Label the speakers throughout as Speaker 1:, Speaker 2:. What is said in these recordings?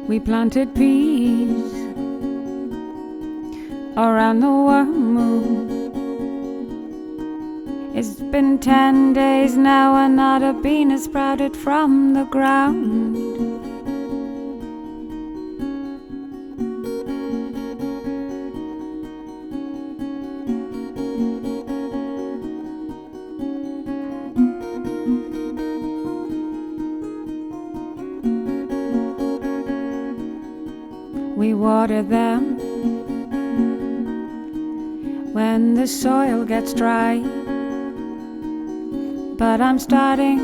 Speaker 1: We planted peas around the wormwood. It's been 10 days now and not a bean has sprouted from the ground. We water them when the soil gets dry, but I'm starting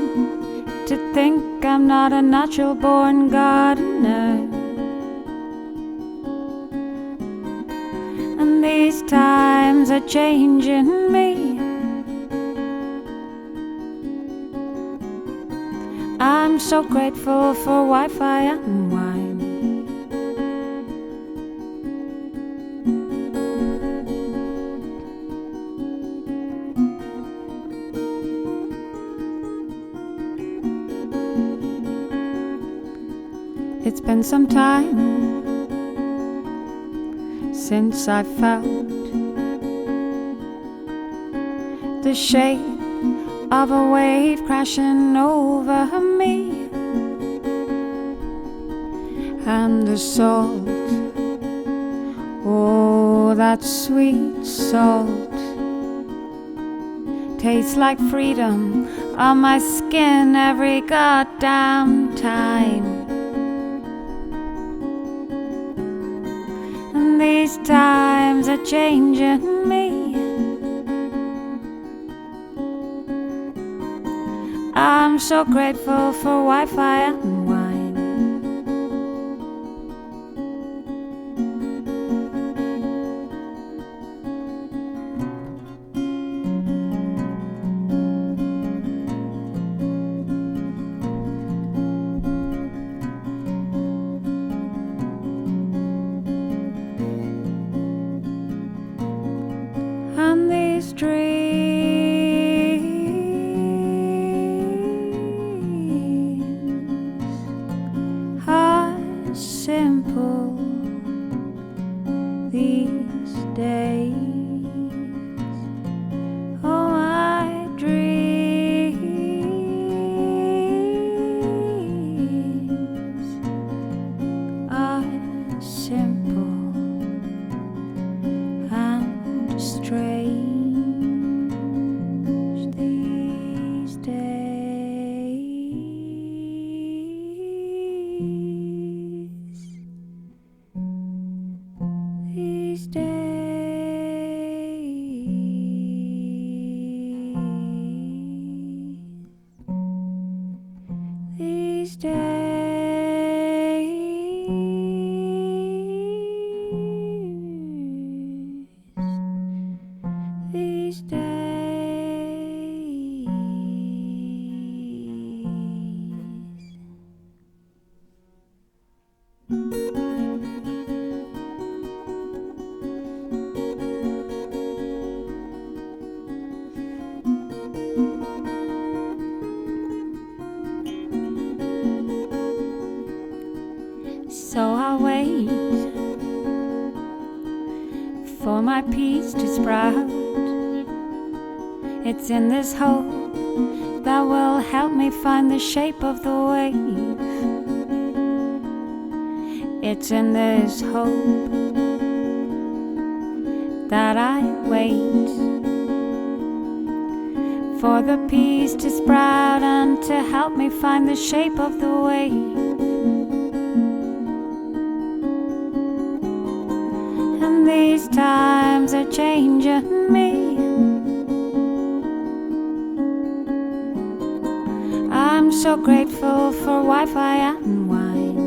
Speaker 1: to think I'm not a natural born gardener. And these times are changing me. I'm so grateful for Wi-Fi and wine. It's been some time since I felt the shape of a wave crashing over me, and the salt, oh, that sweet salt, tastes like freedom on my skin every goddamn time. These times are changing me. I'm so grateful for Wi-Fi and wine. And these dreams are simple these days. Oh, my dreams are simple and strange these days. These days. These days. These days. So I'll wait for my peas to sprout. It's in this hope that will help me find the shape of the wave. It's in this hope that I wait for the peas to sprout and to help me find the shape of the wave. And these times are changing me. I'm so grateful for Wi-Fi and wine.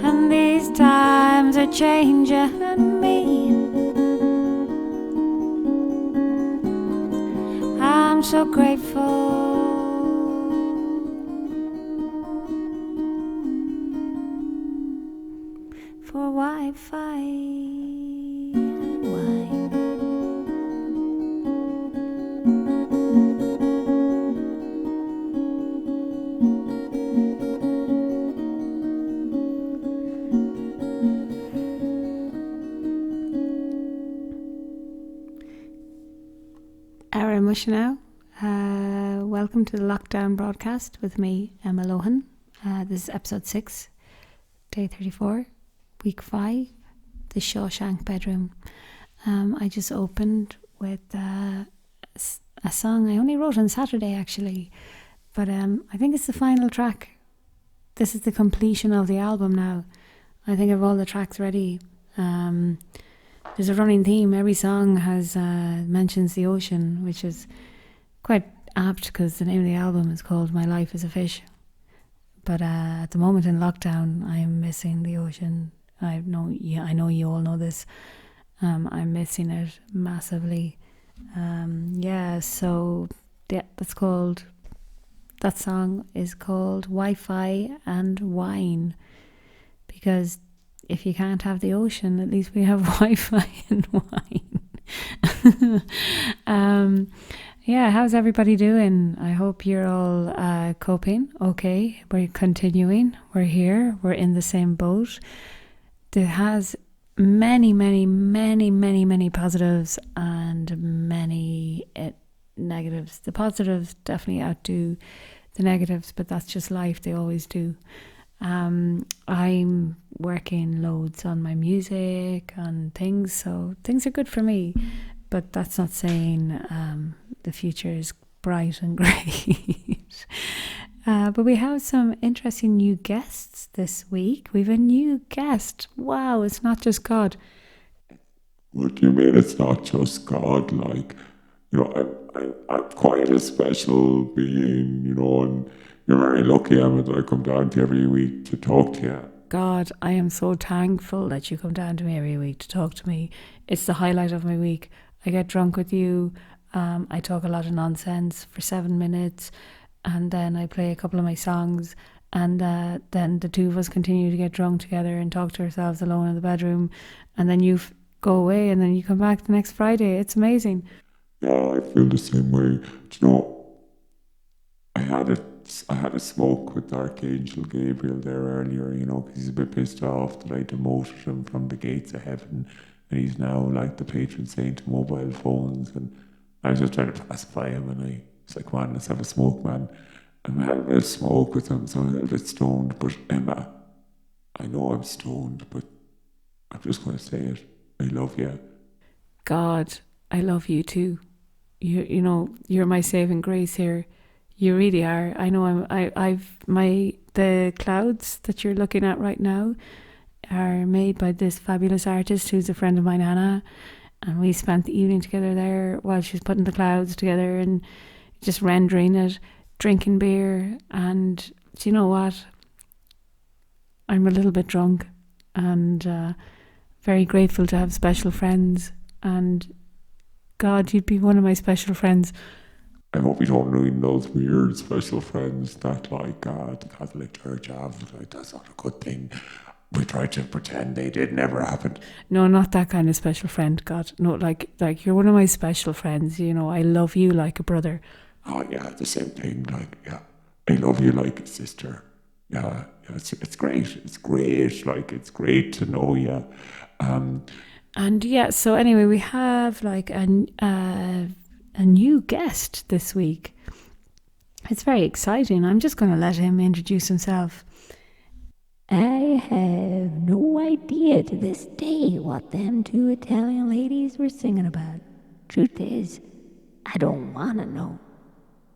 Speaker 1: And these times are changing me. I'm so grateful for Wi-Fi and wine. very much now. Welcome to the lockdown broadcast with me, Emma Lohan. This is episode 6, day 34, week 5, the Shawshank bedroom. I just opened with a song I only wrote on Saturday actually, but I think it's the final track. This is the completion of the album now. I think I have all the tracks ready. There's a running theme. Every song has mentions the ocean, which is quite apt because the name of the album is called My Life as a Fish. But at the moment in lockdown, I am missing the ocean. I know you all know this. I'm missing it massively. So that song is called Wi-Fi and Wine, because if you can't have the ocean, at least we have Wi-Fi and wine. How's everybody doing? I hope you're all coping okay. We're continuing. We're here. We're in the same boat. There has many positives and many negatives. The positives definitely outdo the negatives, but that's just life. They always do. I'm working loads on my music and things, so things are good for me, but that's not saying the future is bright and great. But we have some interesting new guests this week. We've a new guest. Wow, it's not just God.
Speaker 2: What do you mean it's not just God? Like, I'm quite a special being, and you're very lucky, Emma, that I come down to you every week to talk to you.
Speaker 1: God, I am so thankful that you come down to me every week to talk to me. It's the highlight of my week. I get drunk with you. I talk a lot of nonsense for 7 minutes, and then I play a couple of my songs, and then the two of us continue to get drunk together and talk to ourselves alone in the bedroom, and then you go away, and then you come back the next Friday. It's amazing.
Speaker 2: Yeah, I feel the same way. Do you know, I had a smoke with Archangel Gabriel there earlier, because he's a bit pissed off that I demoted him from the gates of heaven, and he's now like the patron saint of mobile phones. And I was just trying to pacify him, and I was like, "Man, let's have a smoke, man." And I had a bit of smoke with him, so I'm a little bit stoned. But Emma, I know I'm stoned, but I'm just going to say it. I love you.
Speaker 1: God, I love you too. You're my saving grace here. You really are. I know the clouds that you're looking at right now are made by this fabulous artist who's a friend of mine, Hannah, and we spent the evening together there while she's putting the clouds together and just rendering it, drinking beer. And do you know what? I'm a little bit drunk and very grateful to have special friends, and God, you'd be one of my special friends.
Speaker 2: I hope you don't mean those weird special friends that the Catholic Church have. Like, that's not a good thing. We try to pretend they did never happen.
Speaker 1: No, not that kind of special friend, God. No, like you're one of my special friends. I love you like a brother.
Speaker 2: Oh yeah, the same thing. I love you like a sister. Yeah, it's great. It's great. It's great to know you.
Speaker 1: So anyway, we have a new guest this week. It's very exciting. I'm just going to let him introduce himself.
Speaker 3: I have no idea to this day what them two Italian ladies were singing about. Truth is, I don't want to know.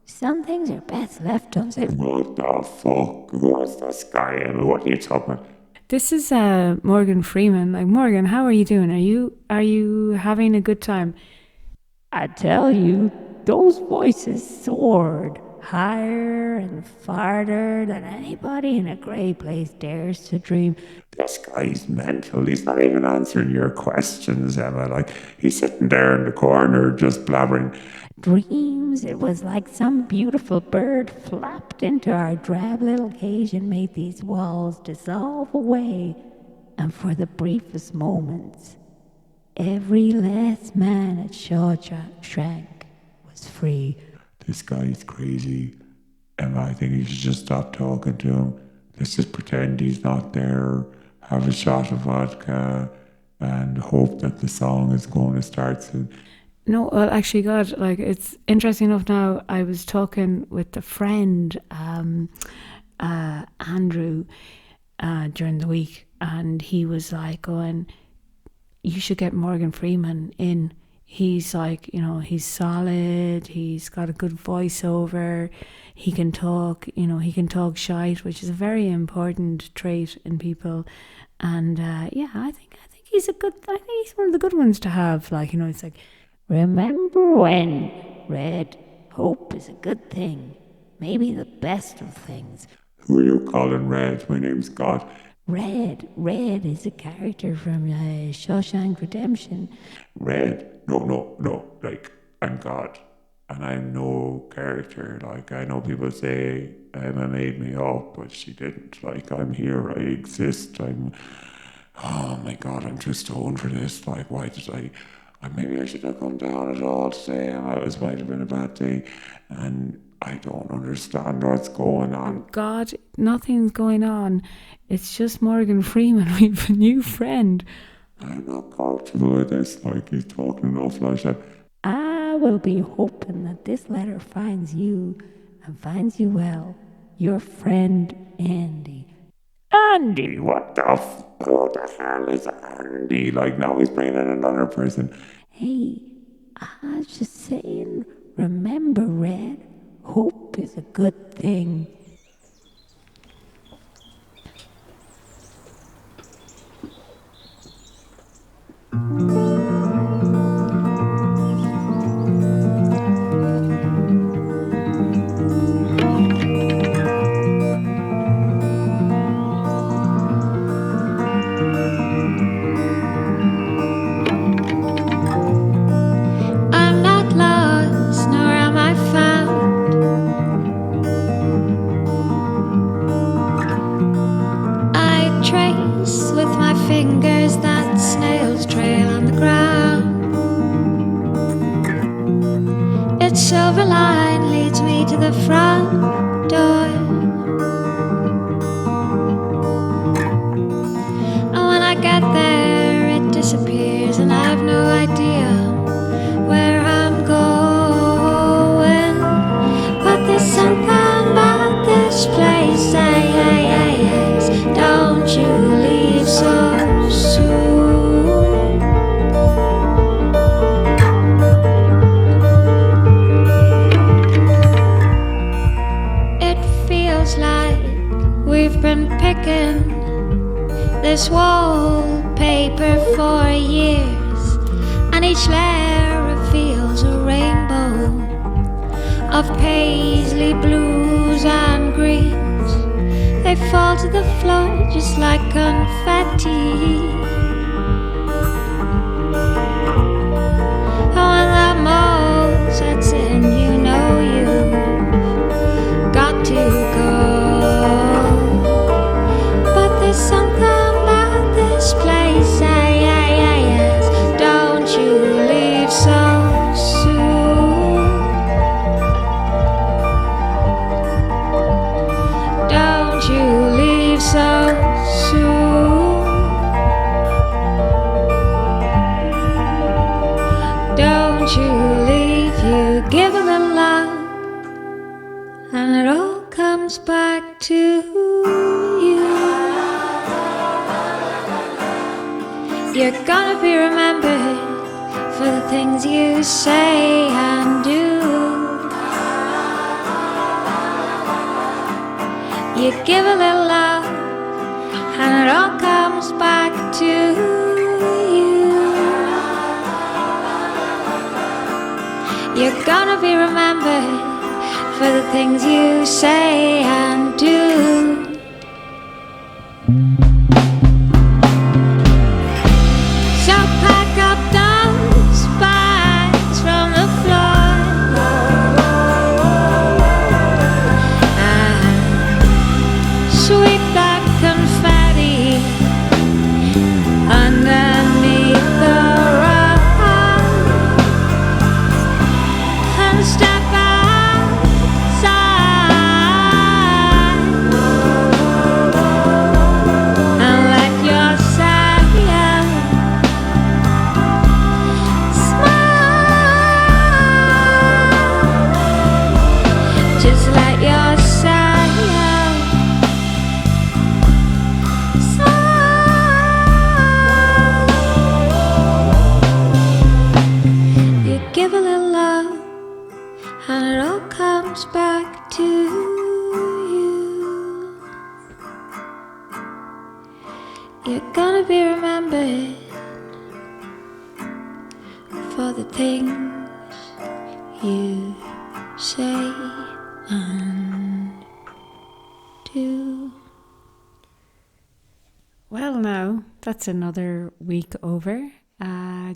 Speaker 3: Some things are best left unsaid.
Speaker 2: What the fuck? What's this guy and what are you talking about?
Speaker 1: This is Morgan Freeman. Like, Morgan, how are you doing? Are you having a good time?
Speaker 3: I tell you, those voices soared higher and farther than anybody in a grey place dares to dream.
Speaker 2: This guy's mental. He's not even answering your questions, Emma. He's sitting there in the corner just blabbering.
Speaker 3: Dreams, it was like some beautiful bird flapped into our drab little cage and made these walls dissolve away. And for the briefest moments, every last man at Shawshank was free.
Speaker 2: This guy's crazy. Emma, I think you should just stop talking to him. Let's just pretend he's not there, have a shot of vodka, and hope that the song is going to start soon.
Speaker 1: No, well, actually, God, like, it's interesting enough now. I was talking with a friend, Andrew, during the week, and he was like, going, you should get Morgan Freeman in. He's like, he's solid, he's got a good voiceover, he can talk, he can talk shite, which is a very important trait in people. And I think he's I think he's one of the good ones to have. Like, it's like,
Speaker 3: Remember when, Red? Hope is a good thing. Maybe the best of things.
Speaker 2: Who are you calling Red? My name's Scott.
Speaker 3: Red is a character from Shawshank Redemption.
Speaker 2: Red? No. Like, I'm God. And I'm no character. Like, I know people say Emma made me up, but she didn't. Like, I'm here. I exist. Oh my God, I'm too stoned for this. Like, why did maybe I should have come down at all today. It might have been a bad day. And I don't understand what's going on.
Speaker 1: God, nothing's going on. It's just Morgan Freeman. We've a new friend.
Speaker 2: I'm not comfortable with this. Like, he's talking enough like that.
Speaker 3: I will be hoping that this letter finds you and finds you well. Your friend, Andy.
Speaker 2: Andy, what the hell is Andy? Like, now he's bringing in another person.
Speaker 3: Hey, I was just saying, remember, Red, hope is a good thing.
Speaker 4: I'm not lost, nor am I found. I trace with my fingers that snail's trail on the ground. Its silver line leads me to the front door. And when I get there, it disappears, and I've no idea where I'm going. But there's something about this place, yes, don't you leave so soon. It feels like we've been picking this wallpaper for years, and each layer reveals a rainbow of paisley blues and greens. They fall to the floor just like confetti. And when that mold sets in, you know you've got to go. But there's something about this place, yes, don't you leave so soon. Don't you leave so soon. Don't you leave, you give a little love, and it all comes back to you. You're gonna be remembered for the things you say and do. You give a little love, and it all comes back to you. You're gonna be remembered for the things you say and do. So pack up those bags from the floor and sweep that confetti underneath the rug and step outside and let yourself smile. and it all comes back to you. You're gonna be remembered for the things you say and do.
Speaker 1: Well, now that's another week over.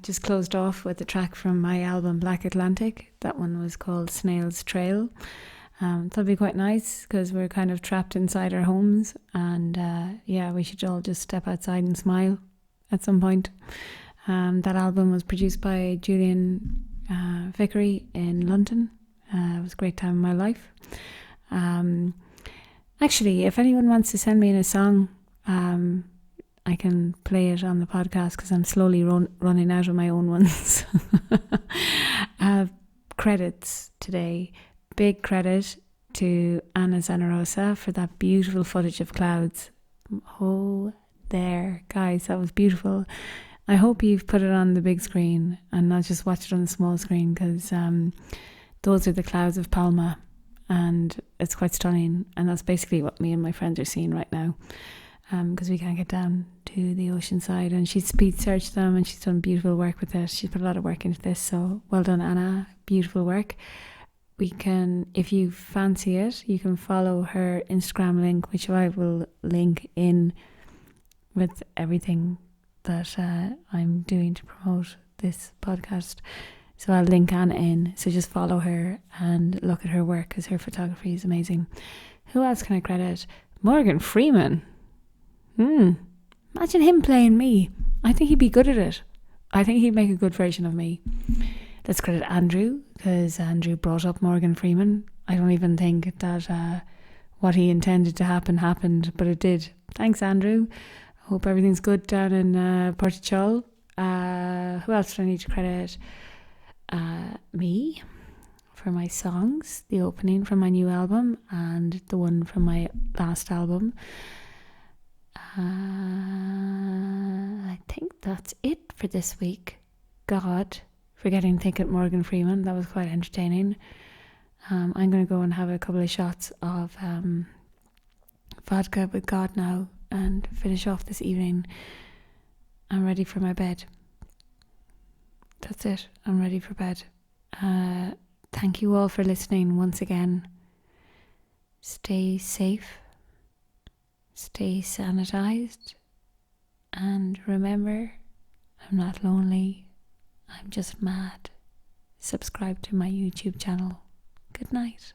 Speaker 1: Just closed off with a track from my album Black Atlantic. That one was called Snail's Trail. That'll be quite nice because we're kind of trapped inside our homes, and we should all just step outside and smile at some point. That album was produced by Julian Vickery in London. It was a great time in my life. Actually, if anyone wants to send me in a song, I can play it on the podcast because I'm slowly running out of my own ones. Credits today. Big credit to Anna Zanarosa for that beautiful footage of clouds. Oh, there, guys, that was beautiful. I hope you've put it on the big screen and not just watched it on the small screen, because those are the clouds of Palma and it's quite stunning, and that's basically what me and my friends are seeing right now, because we can't get down to the ocean side, and she's speed searched them and she's done beautiful work with it. She's put a lot of work into this, so well done, Anna. Beautiful work. We can, if you fancy it, you can follow her Instagram link, which I will link in with everything that I'm doing to promote this podcast. So I'll link Anna in, so just follow her and look at her work because her photography is amazing. Who else can I credit? Morgan Freeman. Imagine him playing me. I think he'd be good at it. I think he'd make a good version of me. Let's credit Andrew, because Andrew brought up Morgan Freeman. I don't even think that what he intended to happen happened, but it did. Thanks, Andrew. I hope everything's good down in Portugal. Who else do I need to credit? Me for my songs, the opening from my new album and the one from my last album. I think that's it for this week. God, forgetting to think at Morgan Freeman. That was quite entertaining. I'm going to go and have a couple of shots of vodka with God now and finish off this evening. I'm ready for my bed. That's it. I'm ready for bed. Thank you all for listening once again. Stay safe. Stay sanitized. And remember, I'm not lonely. I'm just mad. Subscribe to my YouTube channel. Good night.